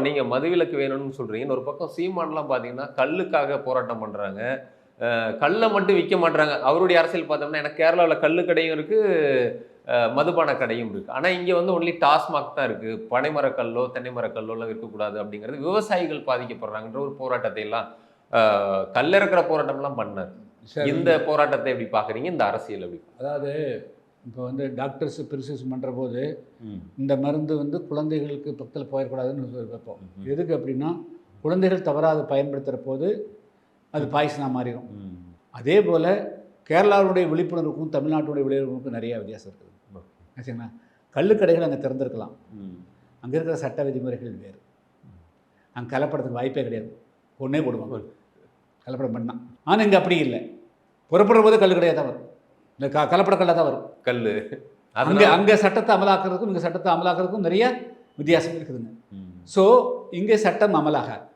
நீங்கள் மதுவிலக்கு வேணும்னு சொல்கிறீங்க, ஒரு பக்கம் சீமான்லாம் பார்த்தீங்கன்னா கல்லுக்காக போராட்டம் பண்ணுறாங்க. கல்லை மட்டும் விற்க மாட்றாங்க. அவருடைய அரசியல் பார்த்தோம்னா, எனக்கு கேரளாவில் கல்லு கடையும் இருக்குது, மதுபான கடையும் இருக்குது. ஆனால் இங்கே வந்து ஒன்லி டாஸ்மாக் தான் இருக்குது. பனைமரக்கல்லோ தென்னை மரக்கல்லோலாம் இருக்கக்கூடாது அப்படிங்கிறது விவசாயிகள் பாதிக்கப்படுறாங்கன்ற ஒரு போராட்டத்தை எல்லாம் கல்லிறக்கிற போராட்டம்லாம் பண்ணார். இந்த போராட்டத்தை எப்படி பார்க்குறீங்க? இந்த அரசியல் எப்படி? அதாவது இப்போ வந்து டாக்டர்ஸ் பிரிஸ்கிரிப்ஷன் பண்ணுற போது இந்த மருந்து வந்து குழந்தைகளுக்கு பக்கத்தில் போயிடக்கூடாதுன்னு வைப்போம். எதுக்கு அப்படின்னா குழந்தைகள் தவறாக பயன்படுத்துகிற போது அது பாய்சனாக மாறிடும். அதே போல் கேரளாவுடைய விழிப்புணர்வுக்கும் தமிழ்நாட்டுடைய விழிப்புணர்வுக்கும் நிறைய வித்தியாசம் இருக்குது. ஆச்சுங்களா? கள்ளுக்கடைகள் அங்கே திறந்துருக்கலாம், அங்கே இருக்கிற சட்ட விதிமுறைகள் வேறு. அங்கே கலப்படத்துக்கு வாய்ப்பே கிடையாது, ஒன்றே போடுவாங்க கலப்படம் பண்ணால். ஆனால் இங்கே அப்படி இல்லை, புறப்படுற போது கள்ளுக்கடையாக தான் வரும், இந்த கலப்படக்கல்லாக தான் வரும் கல். அங்கே சட்டத்தை அமலாக்குறதுக்கும் இங்கே சட்டத்தை அமலாக்குறதுக்கும் நிறைய வித்தியாசம் இருக்குதுங்க. ஸோ இங்கே சட்டம் அமலாகாது.